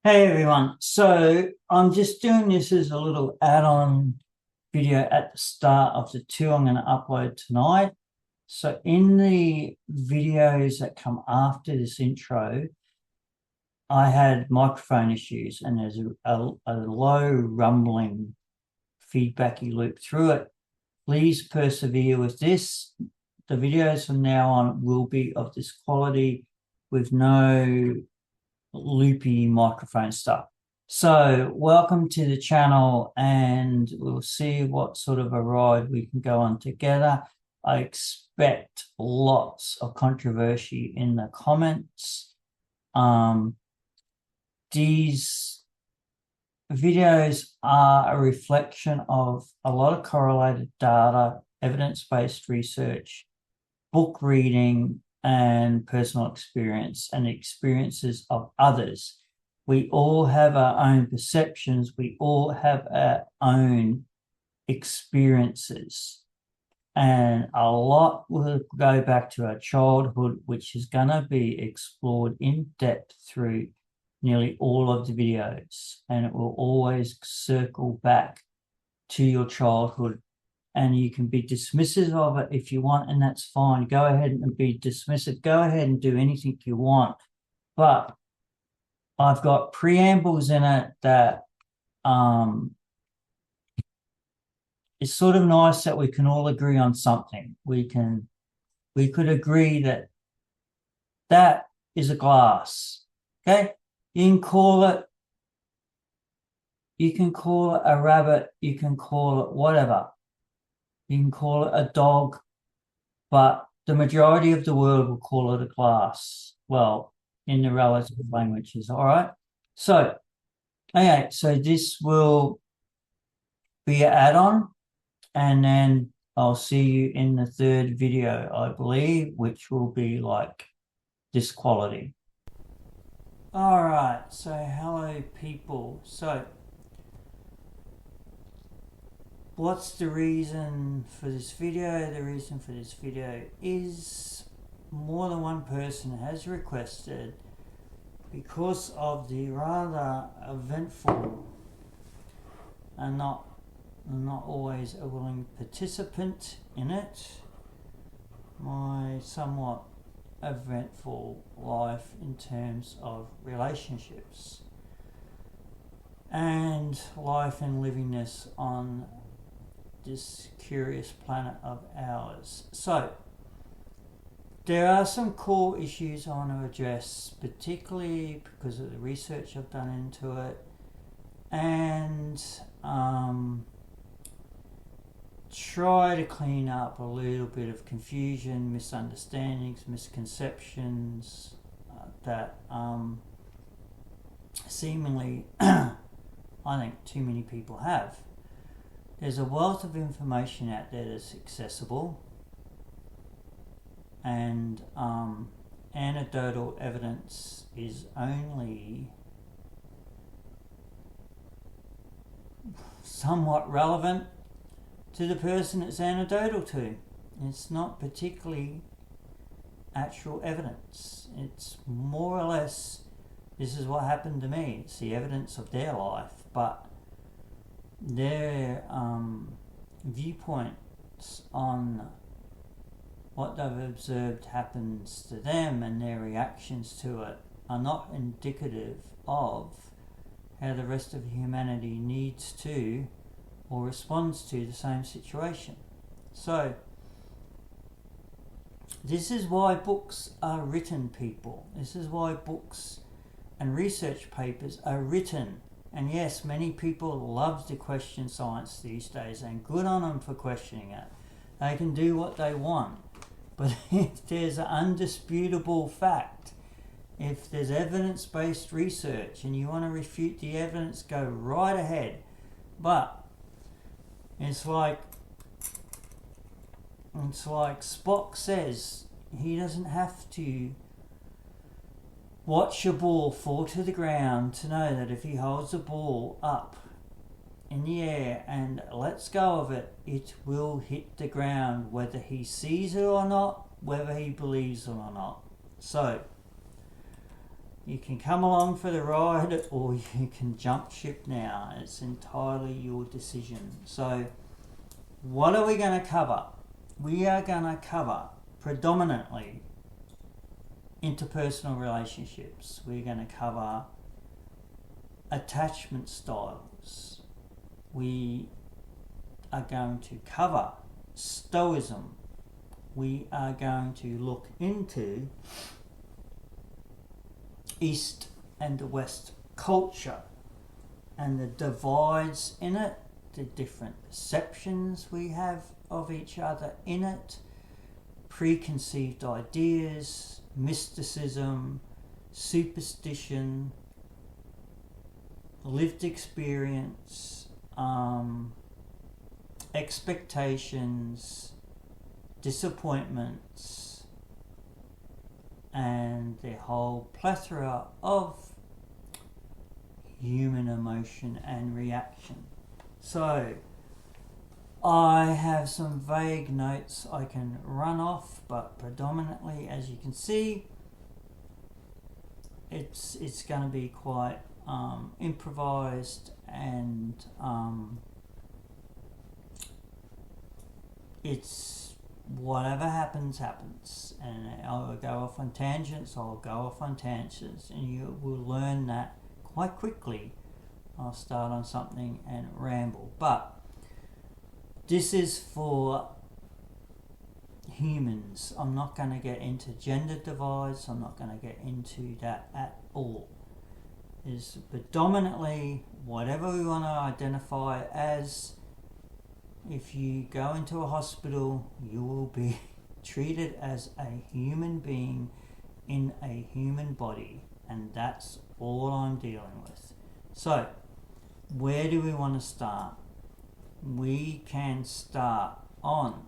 Hey everyone, so I'm just doing this as a little add-on video at the start of the two I'm going to upload tonight. So in the videos that come after this intro, I had microphone issues and there's a low rumbling feedbacky loop through it. Please persevere with this. The videos from now on will be of this quality with no loopy microphone stuff. So welcome to the channel and we'll see what sort of a ride we can go on together. I expect lots of controversy in the comments. These videos are a reflection of a lot of correlated data, evidence-based research, book reading, and personal experience and experiences of others. We all have our own perceptions. We all have our own experiences. And a lot will go back to our childhood, which is going to be explored in depth through nearly all of the videos. And it will always circle back to your childhood. And you can be dismissive of it if you want, and that's fine. Go ahead and be dismissive. Go ahead and do anything you want. But I've got preambles in it that it's sort of nice that we can all agree on something. We could agree that that is a glass. Okay? You can call it a rabbit, you can call it whatever. You can call it a dog, but the majority of the world will call it a glass. Well, in the relative languages, all right? So, okay, so this will be an add-on, and then I'll see you in the third video, I believe, which will be like this quality. All right, so hello people. So, what's the reason for this video? The reason for this video is more than one person has requested, because of the rather eventful and not always a willing participant in it, my somewhat eventful life in terms of relationships and life and livingness on this curious planet of ours. So there are some core issues I want to address, particularly because of the research I've done into it, and try to clean up a little bit of confusion, misunderstandings, misconceptions that seemingly I think too many people have. There's a wealth of information out there that's accessible, and anecdotal evidence is only somewhat relevant to the person it's anecdotal to. It's not particularly actual evidence. It's more or less, this is what happened to me. It's the evidence of their life, but their viewpoints on what they've observed happens to them and their reactions to it are not indicative of how the rest of humanity needs to or responds to the same situation. So this is why books are written, people. This is why books and research papers are written. And yes, many people love to question science these days, and good on them for questioning it. They can do what they want. But if there's an undisputable fact, if there's evidence-based research and you want to refute the evidence, go right ahead. But it's like Spock says, he doesn't have to watch a ball fall to the ground to know that if he holds the ball up in the air and lets go of it, it will hit the ground, whether he sees it or not, whether he believes it or not. So You can come along for the ride or you can jump ship now. It's entirely your decision. So what are we going to cover? We are going to cover predominantly interpersonal relationships. We're going to cover attachment styles. We are going to cover stoicism. We are going to look into East and West culture and the divides in it, the different perceptions we have of each other in it, preconceived ideas, mysticism, superstition, lived experience, expectations, disappointments, and the whole plethora of human emotion and reaction. So I have some vague notes I can run off, but predominantly, as you can see, it's going to be quite improvised, and it's whatever happens, and I'll go off on tangents, and you will learn that quite quickly. I'll start on something and ramble, but this is for humans. I'm not going to get into gender divides. I'm not going to get into that at all. It's predominantly whatever we want to identify as. If you go into a hospital, you will be treated as a human being in a human body, and that's all I'm dealing with. So, where do we want to start? We can start on